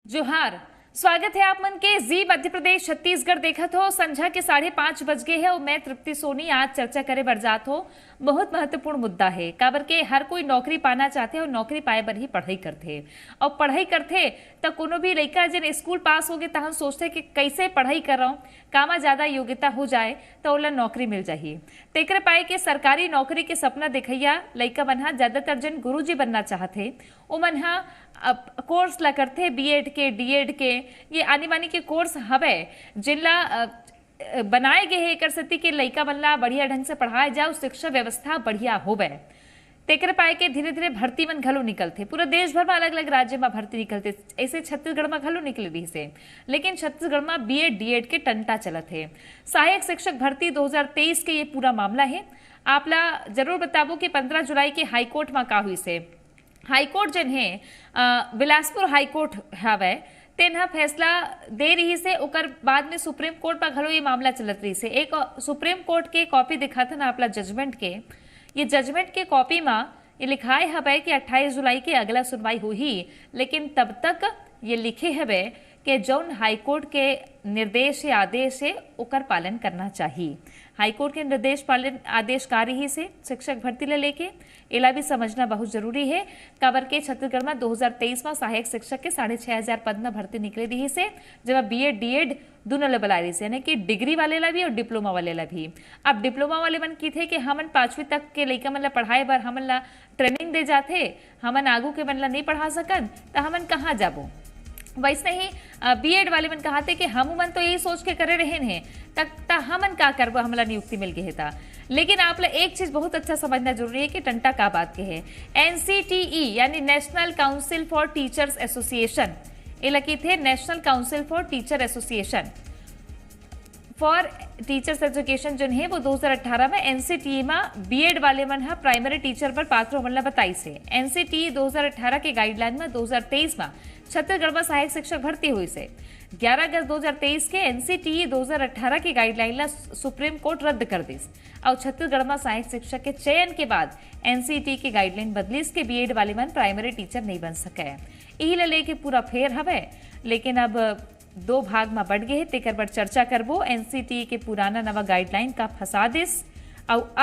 जोहार। स्वागत है आप मन के जी मध्य प्रदेश छत्तीसगढ़ देखत हो। संझा के 5:30 बज गए है और मैं तृप्ति सोनी आज चर्चा करे बरजात हो। बहुत महत्वपूर्ण मुद्दा है काबर के हर कोई नौकरी पाना चाहते और नौकरी पाए बर ही पढ़ाई करते और पढ़ाई करते तो कोनो भी लड़का जन स्कूल पास हो गए तहन सोचते कि कैसे पढ़ाई कर रहा हूँ कामा ज्यादा योग्यता हो जाए तो ओला नौकरी मिल जाही। तेकरे पाए के सरकारी नौकरी के सपना देखैया लड़का मन हा ज्यादातर जन गुरुजी बनना चाहते ओ मन हा कोर्स ला करते बीएड के डीएड के ये आनी बानी के कोर्स हवे जिनला बनाए गए है कर सती के लइका मन ला बढ़िया ढंग से पढ़ाए जाओ शिक्षा व्यवस्था बढ़िया होवे। तेकर पाए के धीरे धीरे भर्ती मन घलो निकलते पूरा देश भर में अलग अलग राज्य में भर्ती निकलते ऐसे छत्तीसगढ़ में घलो निकले रही से लेकिन छत्तीसगढ़ में बीएड डीएड के टंटा चलत है। सहायक शिक्षक भर्ती 2023 के ये पूरा मामला है। आपला जरूर बताबो कि 15 जुलाई के हाईकोर्ट में का हुई से हाईकोर्ट जन है बिलासपुर हाईकोर्ट हवे तेन फैसला दे रही से उकर बाद में सुप्रीम कोर्ट पर घलो ये मामला चलत रही से। एक सुप्रीम कोर्ट के कॉपी दिखा था ना आपला जजमेंट के ये जजमेंट के कॉपी में ये लिखाए हवे कि 28 जुलाई के अगला सुनवाई हुई लेकिन तब तक ये लिखे हवे कि जौन हाईकोर्ट के निर्देश या आदेश है उकर पालन करना चाहिए। हाईकोर्ट के निर्देश पालन आदेशकारी ही से शिक्षक भर्ती ले लेके एला भी समझना बहुत जरूरी है। काबर के छत्तीसगढ़ में 2023 में सहायक शिक्षक के 6,500 पद में भर्ती निकले दी से जब बीएड डीएड दोनों बुला रही से यानी कि डिग्री वाले ला भी और डिप्लोमा वाले ला भी। अब डिप्लोमा वाले मन की थे कि हमन 5वीं तक के लइका मन ला पढ़ाए बर हमन ला ट्रेनिंग दे जाते हमन आगू के मन ला नहीं पढ़ा सकन तो हमन कहाँ जाबो। वैसे ही बीएड वाले मन कहते कि हम मन तो यही सोच के करे रहे हैं तक हमन का करबो हमला नियुक्ति मिल गए था। लेकिन आप एक चीज बहुत अच्छा समझना जरूरी है कि टंटा का बात के है। एनसीटीई यानी national council for teachers association ये लगी थे national council for teacher association for teachers education जो है वो 2018 में एनसीटीई में बीएड वाले मन हा प्राइमरी टीचर पर पात्र होने बताई से। एनसीटीई 2018 के गाइडलाइन में 2023 में छत्तीसगढ़ में सहायक शिक्षक भर्ती हुई से 11 अगस्त 2023 के एनसीटीई 2018 की गाइडलाइन सुप्रीम कोर्ट रद्द कर दी और छत्तीसगढ़ में सहायक शिक्षक के चयन के बाद एनसीटीई की गाइडलाइन बदली इसके बीएड वाले मन प्राइमरी टीचर नहीं बन सके। यही लेके पूरा फेर हवे लेकिन अब 2 भाग में बढ़ गए तेकर पर चर्चा करबो। एनसीटीई के पुराना नवा गाइडलाइन का फंसा दिस और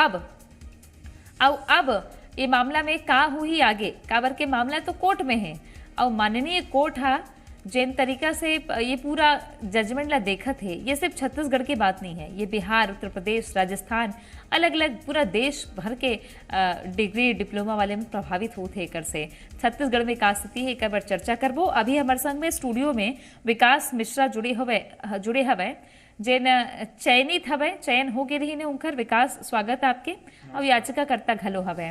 अब ये मामला में का हुई आगे काबर के मामला तो कोर्ट में है और माननीय कोर्ट हा जिन तरीका से ये पूरा जजमेंट ला देखत है ये सिर्फ छत्तीसगढ़ की बात नहीं है ये बिहार उत्तर प्रदेश राजस्थान अलग अलग पूरा देश भर के डिग्री डिप्लोमा वाले में प्रभावित होते एक से। छत्तीसगढ़ में का स्थिति है एक बार चर्चा करबो। अभी हमारे संग में स्टूडियो में विकास मिश्रा जुड़े हवे जिन चयनित हवे चयन हो गए रही ने उनकर। विकास स्वागत आपके और याचिकाकर्ता घलो हवे।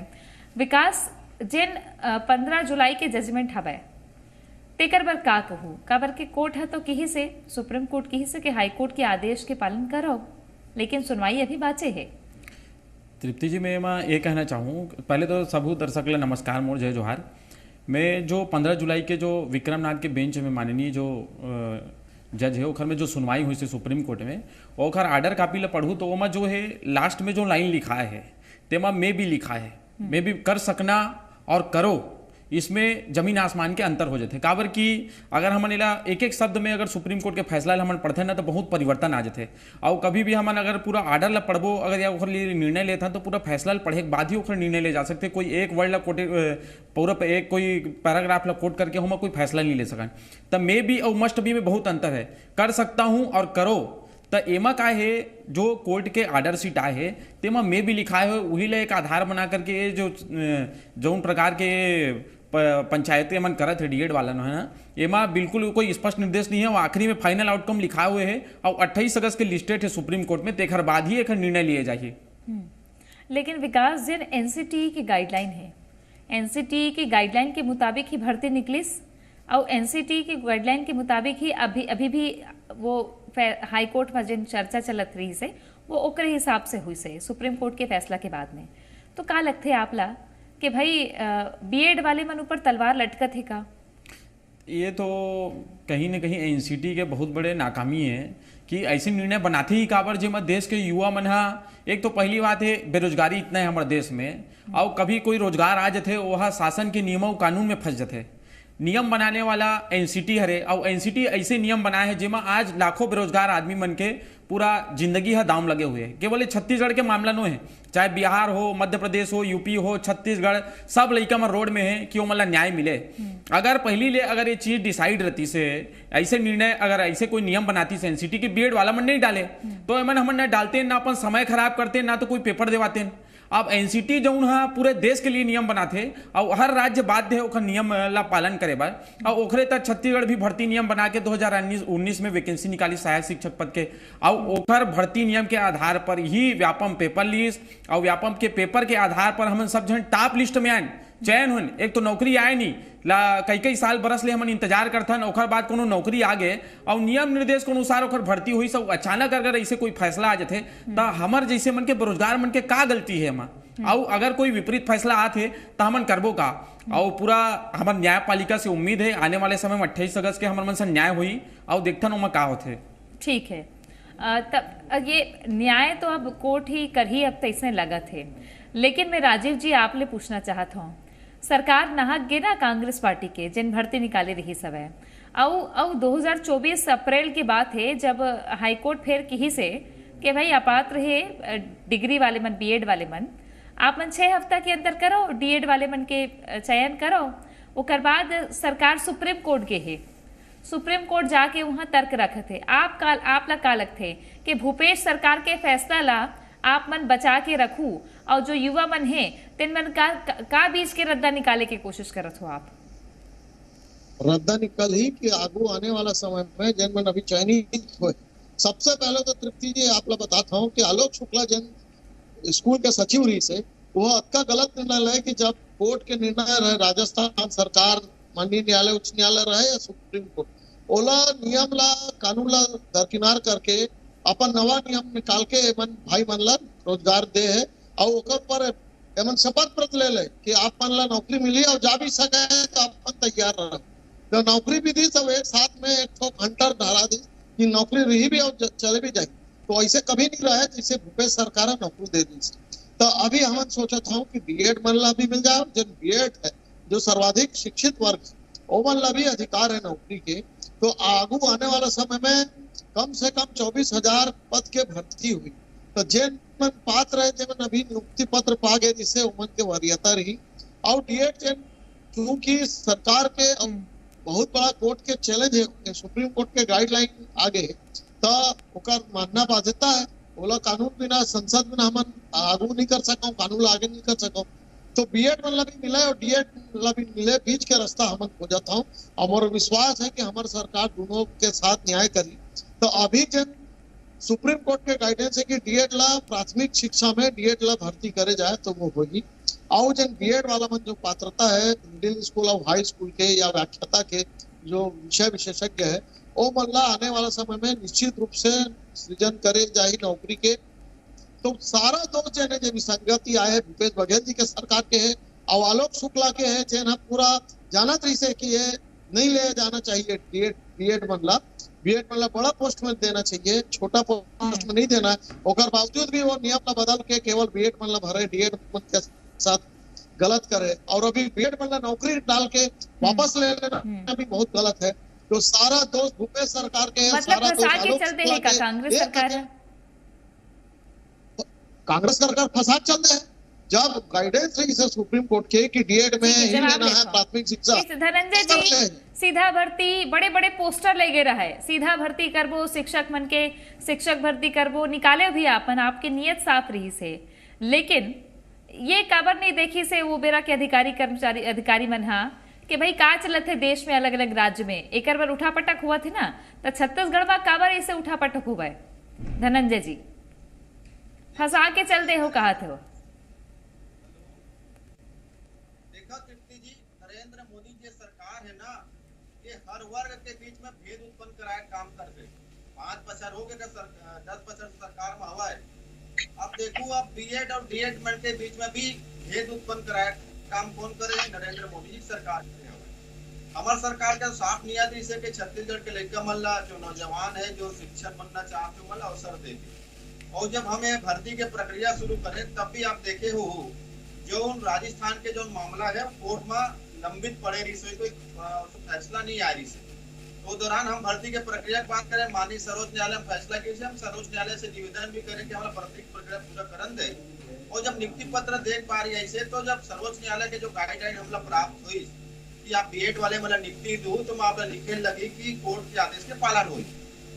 विकास जिन 15 जुलाई के जजमेंट हवे तेकर बर का कहूँ काबर के कोर्ट है तो कही से सुप्रीम कोर्ट कही से कि हाई कोर्ट के आदेश के पालन करो लेकिन सुनवाई अभी बाचे है। तृप्ति जी मैं ये कहना चाहूँ पहले तो सबू दर्शक ला नमस्कार मोर जय जोहार। मैं जो 15 जुलाई के जो विक्रमनाथ के बेंच में माननीय जो जज है ओखर में जो सुनवाई हुई से सुप्रीम कोर्ट में ओखर आर्डर कापी ला पढ़ूँ तो ओमा जो है लास्ट में जो लाइन लिखा है तेमा में भी लिखा है में भी कर सकना और करो इसमें जमीन आसमान के अंतर हो जाते काबर की अगर हमन इला एक एक शब्द में अगर सुप्रीम कोर्ट के फैसला हमन पढ़ते ना तो बहुत परिवर्तन आ जाते और कभी भी हमन अगर पूरा आर्डर ला पढ़बो अगर या ओखर लिए निर्णय लेता तो पूरा फैसला पढ़े के बाद ही ओखर निर्णय ले जा सकते। कोई एक वर्ड ला कोटे पूरा एक कोई पैराग्राफ ला कोट करके हम कोई फैसला नहीं ले सकन। तब मे बी और मस्ट बी में बहुत अंतर है। कर सकता हूँ और करो तो एमा का है जो कोर्ट के आर्डर सीट आए है तेमा में भी लिखा है वही ले एक आधार बना करके जो प्रकार के पंचायतें मन करत है डीएड वाला है ना एमा बिल्कुल कोई स्पष्ट निर्देश नहीं है और आखिरी में फाइनल आउटकम लिखा हुए है और 28 अगस्त के लिस्टेड है सुप्रीम कोर्ट में तेखर बाद ही एक निर्णय लिए जाइए। लेकिन विकास जिन एनसीटीई की गाइडलाइन है एनसीटीई की गाइडलाइन के मुताबिक ही भर्ती निकलिस और एनसीटीई की गाइडलाइन के मुताबिक ही अभी भी वो हाई कोर्ट में जिन चर्चा चलत रही से वो ओकरे हिसाब से हुई से सुप्रीम कोर्ट के फैसला के बाद में। तो का लगते है आपला कि भाई बीएड वाले मन ऊपर तलवार लटकत है का? ये तो कहीं न कहीं एनसीटी के बहुत बड़े नाकामी है कि ऐसे निर्णय बनाते ही काबर जेमा देश के युवा मन हा एक तो पहली बात है बेरोजगारी इतना है हमारे देश में और कभी कोई रोजगार आ जाते वह शासन के नियमों कानून में फंस जाते नियम बनाने वाला एनसीटी हरे और एनसीटी ऐसे नियम बनाए हैं जिसमें आज लाखों बेरोजगार आदमी मन के पूरा जिंदगी है दाम लगे हुए हैं। केवल छत्तीसगढ़ के मामला नो है, चाहे बिहार हो, मध्य प्रदेश हो, यूपी हो, छत्तीसगढ़, सब लड़का में रोड में है कि वो मतलब न्याय मिले। अगर पहली ले अगर ये चीज डिसाइड रहती से ऐसे निर्णय अगर ऐसे कोई नियम बनाती से एनसीटी की बीएड वाला मन नहीं डाले तो एमन हम न डालते ना अपन समय खराब करते ना तो कोई पेपर देवाते। अब एनसीटी जो पूरे देश के लिए नियम बनाते और हर राज्य बाध्य है ओखर नियम ला पालन करे बार और ओखरे तक छत्तीसगढ़ भी भर्ती नियम बना के 2019 में वैकेंसी निकाली सहायक शिक्षक पद के और ओखर भर्ती नियम के आधार पर ही व्यापम पेपर लिस्ट और व्यापम के पेपर के आधार पर हम सब जन टॉप लिस्ट में आए चयन हुन। एक तो नौकरी आए नहीं ला कई साल बरस ले हम इंतजार करथन ओखर बाद कोनो नौकरी आ गए और नियम निर्देश के अनुसार ओखर भर्ती हुई सब अचानक अगर ऐसे कोई फैसला आ जाते तो हमर जैसे मन के बेरोजगार मन के का गलती है हमार और अगर कोई विपरीत फैसला आते तो हमन करबो का। और पूरा हमार न्यायपालिका से उम्मीद है आने वाले समय में 28 अगस्त के हमार मन से न्याय हुई और देखथन ओमा का होते। ठीक है, तब ये न्याय तो अब कोर्ट ही कर ही अब तैसे लगा थे, लेकिन मैं राजीव जी आप ले पूछना चाहता हूँ, सरकार नाहक गे ना कांग्रेस पार्टी के जिन भर्ती निकाले रही सब है और 2024 अप्रैल की बात है जब हाईकोर्ट फेर की से कि भाई अपात्र है डिग्री वाले मन बीएड वाले मन आप मन 6 हफ्ता के अंदर करो डीएड वाले मन के चयन करो। उसके बाद सरकार सुप्रीम कोर्ट के है, सुप्रीम कोर्ट जाके वहां तर्क रखे थे आप ला का लगते कि भूपेश सरकार के फैसला ला आप मन बचा के रखू और जो युवा मन है तिन मन का बीच के रद्दा निकाले की कोशिश करत हो आप? रद्दा निकल ही कि आगू आने वाला समय में जन मन अभी चयनित हुए। सबसे पहले तो तृप्ति जी आप लोग बताता हूँ कि आलोक शुक्ला जन स्कूल के सचिव रही से वह अक्का गलत निर्णय है कि जब कोर्ट के निर्णय रहे राजस्थान सरकार माननीय न्यायालय उच्च न्यायालय रहे या सुप्रीम कोर्ट ओला नियम ला कानून ला दरकिनार करके अपन नवा नियम निकाल के एमन भाई मन ला रोजगार दे है और ओकर पर एमन शपथ व्रत ले ले कि आप मन ला नौकरी मिली और जा भी सके तो अपन तैयार रहे। तो नौकरी भी दी सब एक साथ में एक ठो घंटर धारा दी कि नौकरी रही भी और चले भी जाए, तो ऐसे कभी नहीं रहे जिसे भूपेश सरकार नौकरी दे दी। तो अभी हम सोचा था कि बीएड मन ला भी मिल जाए, जब बीएड है जो सर्वाधिक शिक्षित वर्ग वो मन ला भी अधिकार है नौकरी के। तो आगू आने वाला समय में कम से कम 24,000 पद के भर्ती हुई, तो जिन मन पात्र है जिन अभी नियुक्ति पत्र पा गए जिससे उमन के वरीयता रही और डीएड जिन क्योंकि सरकार के बहुत बड़ा कोर्ट के चैलेंज है, सुप्रीम कोर्ट के गाइडलाइन आगे तो ओकर मानना बाध्यता है। बोला कानून बिना संसद बिना हम आगू नहीं कर सको, कानून आगे नहीं कर सको, तो बीएड मतलब भी मिले और डीएड मतलब भी मिले, बीच के रास्ता हम हो जाता हूँ और मोर विश्वास है कि हमारी सरकार दोनों के साथ न्याय करी। तो अभी जन सुप्रीम कोर्ट के गाइडेंस है कि डीएड ला प्राथमिक शिक्षा में डीएड ला भर्ती करे जाए तो वो होगी और जन बीएड वाला मन जो पात्रता है मिडिल स्कूल और हाई स्कूल के या व्याख्याता के जो विषय विशेषज्ञ है वो मल्ला आने वाला समय में निश्चित रूप से सृजन करे जाए नौकरी के। तो सारा दोष जन जो विसंगति आए भूपेश बघेल जी के सरकार के है और आलोक शुक्ला के है जन हम पूरा जानत रही से कि ये नहीं ले जाना चाहिए बीएड मनला बड़ा पोस्ट में देना चाहिए, छोटा पोस्ट में नहीं देना है। और बावजूद भी वो नियम बदल के केवल बीएड मनला भरे डीएड के साथ गलत करे और अभी बीएड मनला नौकरी डाल के वापस ले लेना भी बहुत गलत है। तो सारा दोष भूपेश सरकार के है, सारा दोष आलोक शुक्ला के। कांग्रेस सरकार फसाद चल रहे हैं जब गाइडेंस रही है सुप्रीम कोर्ट के कि डीएड में ही लेना है प्राथमिक शिक्षा। धनंजय जी सीधा भर्ती बड़े बड़े पोस्टर लगे रहा है, सीधा भर्ती करबो शिक्षक मन के शिक्षक भर्ती करबो निकाले भी आपन आपके नियत साफ रही से, लेकिन ये काबर नहीं देखी से वो बेरा के अधिकारी कर्मचारी अधिकारी मन हा कि भाई का चलत है देश में अलग अलग राज्य में एक बार उठा पटक हुआ थे ना, तो छत्तीसगढ़ में काबर ऐसे उठा पटक हुआ है? धनंजय जी फंसा के चल दे हो कहा थे वो। देखा तृप्ति जी, नरेंद्र मोदी जी सरकार है ना ये हर वर्ग के बीच में भेद उत्पन्न कराए काम कर रहे। 5% हो गए 10% सरकार में हवा है। अब देखो अब बीएड और डीएड मन के बीच में भी भेद उत्पन्न कराए काम कौन करे है? नरेंद्र मोदी जी सरकार करे। हमारे सरकार का साफ नियत है कि छत्तीसगढ़ के लड़का मल्ला जो नौजवान है जो शिक्षक बनना चाहते हो मल्ला अवसर देगी। और जब हमें भर्ती के प्रक्रिया शुरू करें तब भी आप देखे हो जो राजस्थान के जो मामला है कोर्ट में लंबित पड़े रही से कोई फैसला नहीं आ रही से। तो दौरान हम भर्ती के प्रक्रिया की बात करें, माननीय सर्वोच्च न्यायालय में फैसला कीजिए, हम सर्वोच्च न्यायालय से निवेदन भी करें कि हमारा भर्ती की प्रक्रिया पूरा करन दे। और जब नियुक्ति पत्र देख पा रही है ऐसे, तो जब सर्वोच्च न्यायालय के जो गाइडलाइन हमला प्राप्त हुई कि आप बीएड वाले मतलब नियुक्ति दू, तो मैं आप लिखे लगी कि कोर्ट के आदेश के पालन हुई।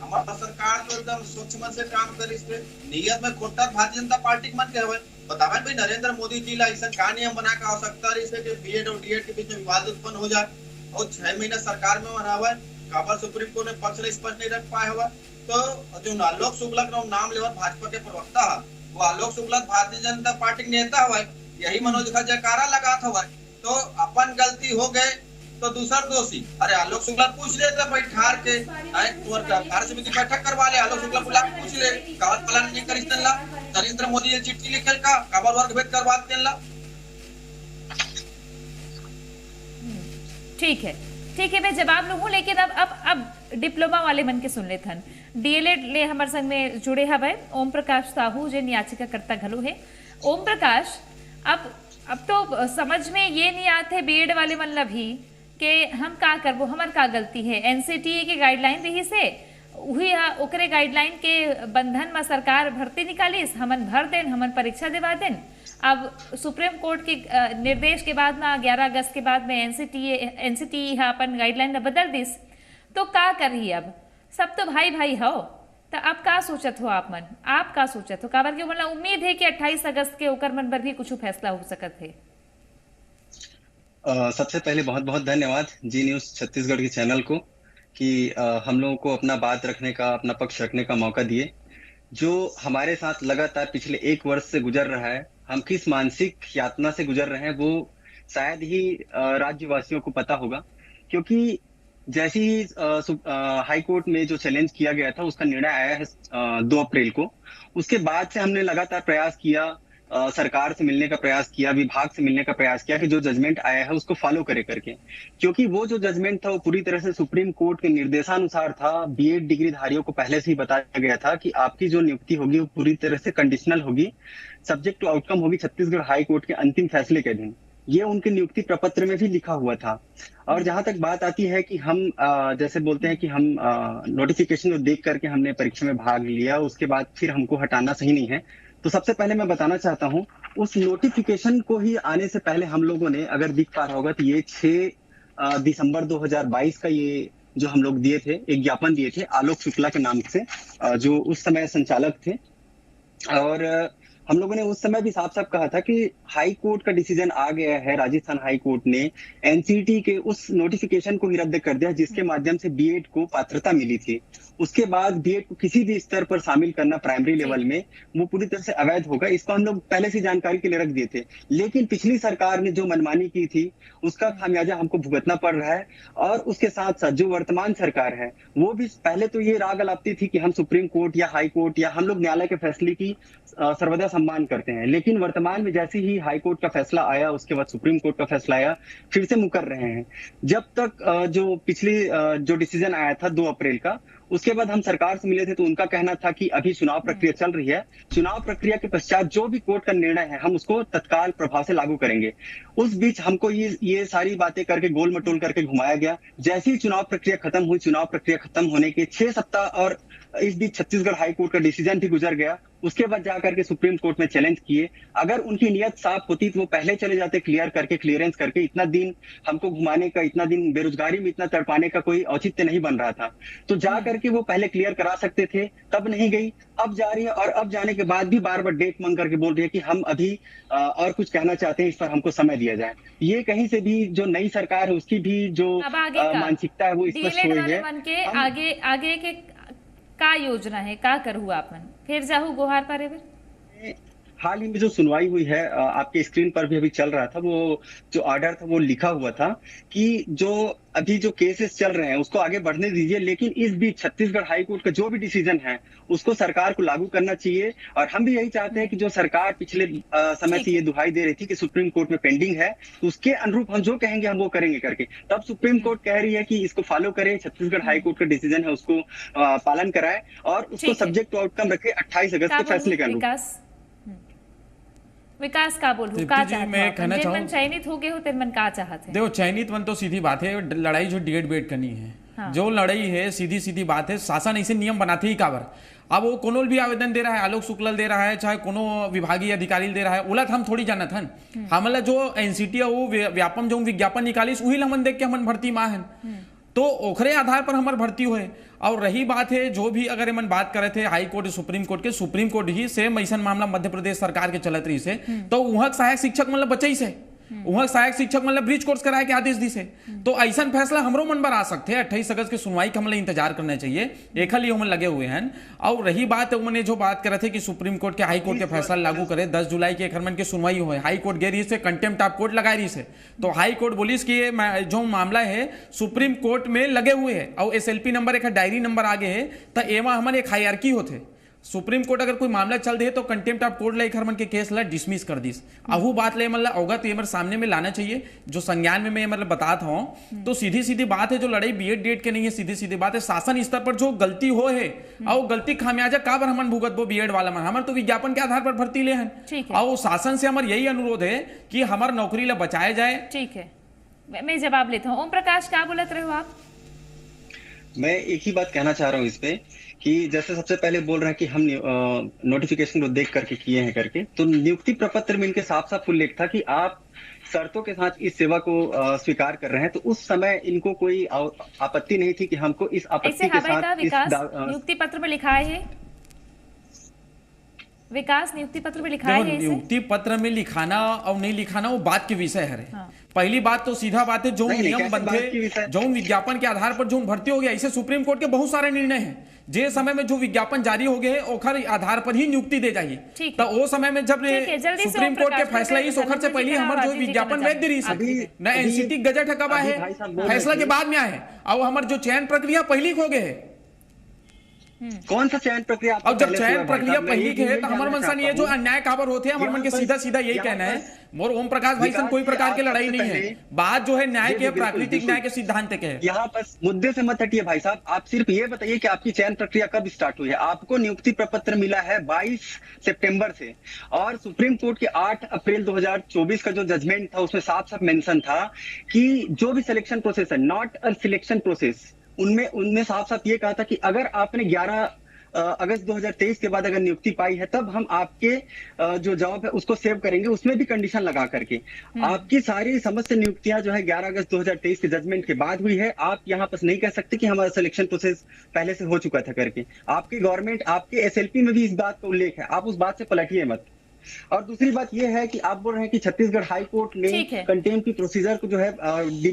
हमारा सरकार तो एकदम स्वच्छ मन से काम करे, इस पे नियत में खोटा भारतीय जनता पार्टी के मन के हुए बतावे भाई नरेंद्र मोदी जी ला ऐसा का नियम बना का आवश्यकता रही है कि बीएड और डीएड के बीच में विवाद उत्पन्न हो जाए और 6 महीने सरकार में बना हुआ है। काबर सुप्रीम कोर्ट ने पक्ष स्पष्ट नहीं रख पाया हुआ। तो जो आलोक शुक्ला का नाम लेवर भाजपा के प्रवक्ता है, वो आलोक शुक्ला भारतीय जनता पार्टी के नेता हुआ, यही मनोज का जयकारा लगा हुआ। तो अपन गलती हो गए तो दूसरा दोषी, अरे आलोक शुक्ला पूछ ले तो बैठार के कार्य समिति बैठक करवा ले, आलोक शुक्ला बुला पूछ ले काबर पालन नहीं करी ला, नरेंद्र मोदी ने चिट्ठी लिखल का काबर वर्ग भेद करवा देला। ठीक है मैं जवाब लूँ, लेकिन अब डिप्लोमा वाले मन के सुन ले थन। डीएलएड ले हमारे संग में जुड़े हवे ओम प्रकाश साहू, जिन याचिका करता घलो है। ओम प्रकाश, अब तो समझ में ये नहीं आते बीएड वाले मन ला भी कि हम का करबो, हमार का गलती है। एनसीटीए के गाइडलाइन रही से वही ओकरे गाइडलाइन के बंधन में सरकार भर्ती निकालिस, हमन भर देन, हमन परीक्षा देवा देन। अब सुप्रीम कोर्ट के निर्देश के बाद में 11 अगस्त के बाद में एनसीटीए अपन गाइडलाइन ने बदल दिस, तो का कर रही अब सब तो भाई भाई हो। तो अब का सोचत हो आप का सोचत हो काबर के मतलब उम्मीद है कि 28 अगस्त के ओकर मन पर भी कुछ फैसला हो सकत है। सबसे पहले बहुत बहुत धन्यवाद जी न्यूज छत्तीसगढ़ के चैनल को कि हम लोगों को अपना बात रखने का, अपना पक्ष रखने का मौका दिए। जो हमारे साथ लगातार पिछले 1 वर्ष से गुजर रहा है, हम किस मानसिक यातना से गुजर रहे हैं वो शायद ही राज्यवासियों को पता होगा। क्योंकि जैसे ही हाई कोर्ट में जो चैलेंज किया गया था उसका निर्णय आया है 2 अप्रैल को, उसके बाद से हमने लगातार प्रयास किया, सरकार से मिलने का प्रयास किया, विभाग से मिलने का प्रयास किया कि जो जजमेंट आया है उसको फॉलो करे करके। क्योंकि वो जो जजमेंट था वो पूरी तरह से सुप्रीम कोर्ट के निर्देशानुसार था। बीएड डिग्री धारियों को पहले से ही बताया गया था कि आपकी जो नियुक्ति होगी वो पूरी तरह से कंडीशनल होगी, सब्जेक्ट टू आउटकम होगी छत्तीसगढ़ हाई कोर्ट के अंतिम फैसले के दिन। ये उनके नियुक्ति प्रपत्र में भी लिखा हुआ था। और जहां तक बात आती है कि हम जैसे बोलते हैं कि हम नोटिफिकेशन को देख करके हमने परीक्षा में भाग लिया, उसके बाद फिर हमको हटाना सही नहीं है। तो सबसे पहले मैं बताना चाहता हूं, उस नोटिफिकेशन को ही आने से पहले हम लोगों ने, अगर दिख पा रहा होगा तो ये 6 दिसंबर 2022 का ये जो हम लोग दिए थे, एक ज्ञापन दिए थे आलोक शुक्ला के नाम से, जो उस समय संचालक थे। और हम लोगों ने उस समय भी साफ साफ कहा था कि हाई कोर्ट का डिसीजन आ गया है, राजस्थान हाई कोर्ट ने एनसीटी के उस नोटिफिकेशन को ही रद्द कर दिया जिसके माध्यम से बीएड को पात्रता मिली थी। उसके बाद बीएड को किसी भी स्तर पर शामिल करना प्राइमरी लेवल में वो पूरी तरह से अवैध होगा। इसको हम लोग पहले से जानकारी के लिए रख दिए थे, लेकिन पिछली सरकार ने जो मनमानी की थी उसका खामियाजा हमको भुगतना पड़ रहा है। और उसके साथ साथ जो वर्तमान सरकार है वो भी पहले तो ये राग अलापती थी कि हम सुप्रीम कोर्ट या हाई कोर्ट या हम लोग न्यायालय के फैसले की सर्वदा सम्मान करते हैं, लेकिन वर्तमान में जैसे ही हाई कोर्ट का फैसला आया, उसके बाद सुप्रीम कोर्ट का फैसला आया, फिर से मुकर रहे हैं। जब तक जो पिछली जो डिसीजन आया था 2 अप्रैल का, उसके बाद हम सरकार से मिले थे तो उनका कहना था कि अभी चुनाव प्रक्रिया चल रही है, चुनाव प्रक्रिया के पश्चात जो भी कोर्ट का निर्णय है हम उसको तत्काल प्रभाव से लागू करेंगे। उस बीच हमको ये सारी बातें करके गोल मटोल करके घुमाया गया। जैसे ही चुनाव प्रक्रिया खत्म हुई, चुनाव प्रक्रिया खत्म होने के 6 सप्ताह और इस बीच छत्तीसगढ़ हाई कोर्ट का डिसीजन भी गुजर गया। उसके बाद जाकर के सुप्रीम कोर्ट में चैलेंज किए। अगर उनकी नियत साफ होती तो वो पहले चले जाते क्लियरेंस करके। इतना दिन हमको घुमाने का, इतना दिन बेरोजगारी में इतना तड़पाने का कोई औचित्य नहीं बन रहा था। तो जा करके वो पहले क्लियर करा सकते थे, तब नहीं गई, अब जा रही है। और अब जाने के बाद भी बार बार डेट मांग करके बोल रही है कि हम अभी और कुछ कहना चाहते हैं, इस पर हमको समय दिया जाए। ये कहीं से भी जो नई सरकार है उसकी भी जो मानसिकता है वो स्पष्ट हुई है। आगे के का योजना है, का करू आपन फिर जाहू गोहार पर? हाल ही में जो सुनवाई हुई है, आपके स्क्रीन पर भी अभी चल रहा था, वो जो ऑर्डर था वो लिखा हुआ था कि जो अभी जो केसेस चल रहे हैं उसको आगे बढ़ने दीजिए, लेकिन इस बीच छत्तीसगढ़ हाई कोर्ट का जो भी डिसीजन है उसको सरकार को लागू करना चाहिए। और हम भी यही चाहते हैं कि जो सरकार पिछले समय से ये दुहाई दे रही थी कि सुप्रीम कोर्ट में पेंडिंग है, तो उसके अनुरूप हम जो कहेंगे हम वो करेंगे करके। तब सुप्रीम कोर्ट कह रही है कि इसको फॉलो करे, छत्तीसगढ़ हाई कोर्ट का डिसीजन है उसको पालन कराए और उसको सब्जेक्ट टू आउटकम रखे 28 अगस्त के फैसले के अनुरूप। विकास का बोलूं तृप्ति का जी, चाहते मैं हो कहना जिन मन चाहूं- चयनित हो गए हो तेन मन का चाहते हैं? देखो चयनित मन तो सीधी बात है, लड़ाई जो डीएड बेड करनी है, हाँ। जो लड़ाई है सीधी सीधी बात है। शासन ऐसे नियम बनाते ही काबर। अब वो कोनो भी आवेदन दे रहा है, आलोक शुक्ल दे रहा है, चाहे कोनो विभागीय अधिकारी दे रहा है, उलट हम थोड़ी जानत हन। हमला जो एनसीटी वो व्यापम जो विज्ञापन निकालिस वही हमन देख के हमन भर्ती मां हन, तो ओखरे आधार पर हमार भर्ती हुए। और रही बात है जो भी अगर मन बात करे थे हाई कोर्ट सुप्रीम कोर्ट के, सुप्रीम कोर्ट ही सेम ऐसा मामला मध्य प्रदेश सरकार के चलत रही से, तो वहां सहायक शिक्षक मतलब बचई से वहां सहायक शिक्षक मतलब ब्रिज कोर्स कराए के आदेश दी से, तो ऐसा फैसला हमरो मन पर आ सकते हैं। 28 अगस्त की सुनवाई का हमला इंतजार करना चाहिए, एक लिए हमन लगे हुए हैं। और रही बात उन्होंने जो बात करे थे कि सुप्रीम कोर्ट के हाई कोर्ट के फैसला लागू करे, 10 जुलाई के खरमन की सुनवाई हुई, हाई कोर्ट गए रही से कंटेम्प्ट ऑफ कोर्ट लगा रही से, तो हाई कोर्ट बोली कि ये जो मामला है सुप्रीम कोर्ट में लगे हुए है और SLP नंबर एक डायरी नंबर आगे है, तो एमा हमन एक हायरार्की होते। सुप्रीम कोर्ट अगर कोई मामला चल दे तो कंटेम्प्ट ऑफ कोर्ट ले मन के केस ला डिसमिस कर दिस। अहू बात ले मतलब अवगत ये मेरे सामने में लाना चाहिए, जो संज्ञान में मैं मतलब बताता हूँ। तो सीधी सीधी बात है, जो लड़ाई बीएड डेट के नहीं है, सीधी सीधी बात है शासन स्तर पर जो गलती हो है और गलती खामियाजा का बार हमन भुगत वो बीएड वाला मन हमारे तो विज्ञापन के आधार पर भर्ती ले हैं। और शासन से हमारे यही अनुरोध है कि हमारे नौकरी ला बचाया जाए। ठीक है, मैं जवाब लेता हूँ। ओम प्रकाश क्या बोलत रहे हो आप? मैं एक ही बात कहना चाह रहा हूँ इस पे कि जैसे सबसे पहले बोल रहे हैं कि हम नोटिफिकेशन को देख करके किए हैं करके, तो नियुक्ति प्रपत्र में इनके साफ साफ उल्लेख था कि आप शर्तों के साथ इस सेवा को स्वीकार कर रहे हैं। तो उस समय इनको कोई आपत्ति नहीं थी कि हमको इस आपत्ति के साथ नियुक्ति पत्र में लिखा है, विकास नियुक्ति पत्र में लिखा है। नियुक्ति पत्र में लिखाना और नहीं लिखाना वो बात के विषय है। हाँ। पहली बात तो सीधा बात है, जो नियम बनते जो विज्ञापन के आधार पर जो भर्ती हो गया, इसे सुप्रीम कोर्ट के बहुत सारे निर्णय हैं। जे समय में जो विज्ञापन जारी हो गए ओखर आधार पर ही नियुक्ति दे जाइए। तो वो समय में जब सुप्रीम कोर्ट के फैसला इस ओखर से पहले हमारे जो विज्ञापन वैध रही न एनसीटी गजट कब आए फैसला के बाद में आए, और हमारे जो चयन प्रक्रिया पहली हो गए है। कौन सा चयन प्रक्रिया? अब जब चयन प्रक्रिया पहली के है तो हमारे मन से ये जो अन्याय काबर होते हैं, हमारे मन के सीधा सीधा यही कहना है। मोर ओम प्रकाश भाई से कोई प्रकार की लड़ाई नहीं है, बात जो है न्याय के, प्राकृतिक न्याय के सिद्धांत के है। यहाँ बस मुद्दे से मत हटिए भाई साहब, आप सिर्फ ये बताइए कि आपकी चयन प्रक्रिया कब स्टार्ट हुई है। आपको नियुक्ति प्रपत्र मिला है 22 सितंबर से, और सुप्रीम कोर्ट के 8 अप्रैल 2024 का जो जजमेंट था उसमें साफ साफ मेंशन था कि जो भी सिलेक्शन प्रोसेस है, नॉट अ सिलेक्शन प्रोसेस, उनमें साफ साफ ये कहा था कि अगर आपने 11 अगस्त 2023 के बाद अगर नियुक्ति पाई है तब हम आपके जो जॉब है उसको सेव करेंगे, उसमें भी कंडीशन लगा करके। आपकी सारी समस्त नियुक्तियां जो है 11 अगस्त 2023 के जजमेंट के बाद हुई है। आप यहाँ पर नहीं कह सकते कि हमारा सिलेक्शन प्रोसेस पहले से हो चुका था करके। आपकी गवर्नमेंट, आपके SLP में भी इस बात का उल्लेख है, आप उस बात से पलटिए मत। और दूसरी बात यह है कि आप बोल रहे हैं कि छत्तीसगढ़ हाई कोर्ट ने कंटेम्प्ट की प्रोसीजर को जो है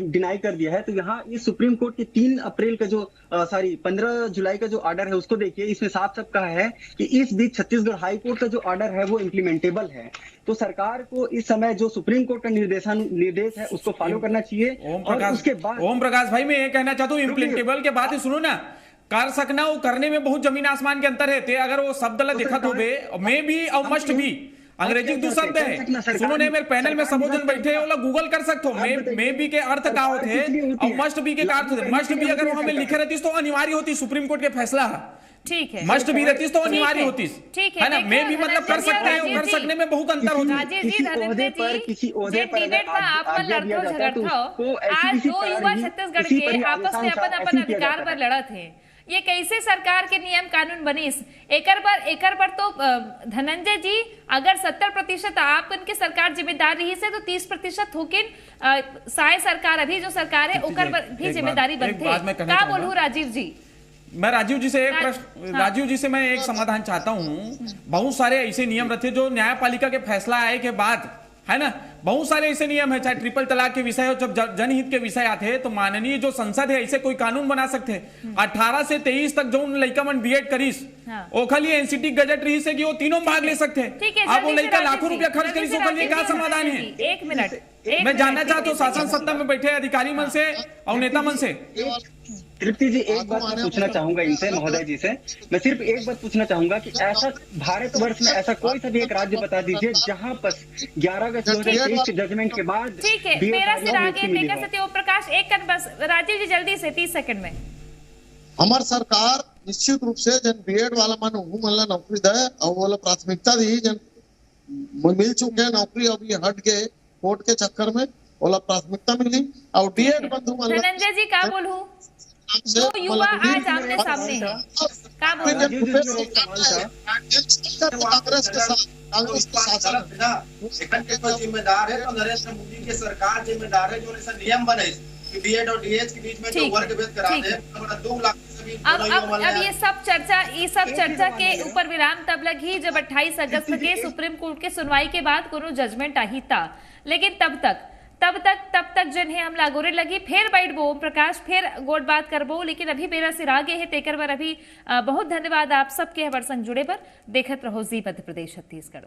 डिनाई कर दिया है। तो यहाँ ये सुप्रीम कोर्ट के 3 अप्रैल का जो 15 जुलाई का जो ऑर्डर है उसको देखिए, इसमें साफ साफ कहा है कि इस बीच छत्तीसगढ़ हाई कोर्ट का जो ऑर्डर है वो इम्प्लीमेंटेबल है। तो सरकार को इस समय जो सुप्रीम कोर्ट का निर्देश है उसको फॉलो करना चाहिए। और उसके बाद ओम प्रकाश भाई मैं ये कहना चाहता हूँ, इम्प्लीमेंटेबल के बात ही सुनो ना, कर सकना वो करने में बहुत जमीन आसमान के अंतर है। अगर वो शब्द दिखत हो मे भी और मस्ट भी अंग्रेजी दो शब्द है, सुनो ने मेरे पैनल में सबो जन बैठे हो, गूगल कर सकते हो। मे बी के अर्थ का होते हैं और मस्ट बी के अर्थ होते। मस्ट बी अगर हमें लिखे रहती तो अनिवार्य होती, सुप्रीम कोर्ट के फैसला ठीक है, मस्ट भी रहती तो अनिवार्य होती, ठीक है ना। मे भी मतलब कर सकते हैं, कर सकने में बहुत अंतर होता है। किसी ओहदे पर आप लड़ते हो झगड़ते हो, आज 2 युवा छत्तीसगढ़ के आपस में अपन अधिकार पर लड़त है। ये कैसे सरकार के नियम कानून बनीस? एकर पर तो धनंजय जी, अगर 70% आप उनके सरकार जिम्मेदार रही से तो 30% होकिन साय सरकार अभी जो सरकार है ओकर पर भी जिम्मेदारी बनते है। क्या बोलूं राजीव जी? मैं राजीव जी से एक प्रश्न, राजीव जी से मैं एक समाधान चाहता हूँ। बहुत सारे ऐसे नियम रहते जो न्यायपालिका के फैसला आए के बाद, है ना, बहुत सारे ऐसे नियम है, चाहे ट्रिपल तलाक के विषय हो, जब जनहित के विषय आते हैं तो माननीय जो संसद है ऐसे कोई कानून बना सकते हैं। 18 से 23 तक जो लड़का मन बीएड करिस ओखली एनसीटी गजट रही से कि वो तीनों भाग ले सकते हैं। अब वो लड़का लाखों रुपया खर्च करिस, ओखली क्या समाधान है? 1 मिनट मैं जानना चाहता हूँ शासन सत्ता में बैठे अधिकारी मन से और नेता मन से। तृप्ति जी, एक बात मैं पूछना चाहूंगा इनसे, महोदय जी से मैं सिर्फ एक बात पूछना चाहूंगा कि ऐसा भारतवर्ष में ऐसा कोई सा भी एक राज्य बता दीजिए जहां पर 11 अगस्त 2023 के जजमेंट के बाद। ठीक है, मेरा सिर आगे लेकर सकते हो प्रकाश, एक कर बस राजीव जी जल्दी से 30 सेकंड में। हमार सरकार निश्चित रूप से जन बीएड वाला मन मन ला नौकरी दे और वो प्राथमिकता दी जन मिल चुके हैं नौकरी, अब ये हट गए कोर्ट के चक्कर में, बोला प्राथमिकता मिली। और डीएड बंधु धनंजय जी का बोलूं, दो युवा आज आमने सामने हैं, का बोलूं? कांग्रेस के साथ, कांग्रेस के शासन कोई जिम्मेदार है तो नरेंद्र मोदी की सरकार जिम्मेदार है, जो ऐसा नियम बने कि बीएड और डीएच के बीच में जो वर्ग भेद करा दे, 2 लाख अब ये सब चर्चा के ऊपर विराम तब लगी जब 28 अगस्त के सुप्रीम कोर्ट के सुनवाई के बाद कोनो जजमेंट आई था। लेकिन तब तक जिन्हें हम लागोरे लगी फिर बैठ बो प्रकाश, फिर गोट बात करबो, लेकिन अभी मेरा सिर आगे है तेकर बर अभी बहुत धन्यवाद आप सबके हमारे संग जुड़े पर। देखत रहो जी मध्य प्रदेश छत्तीसगढ़।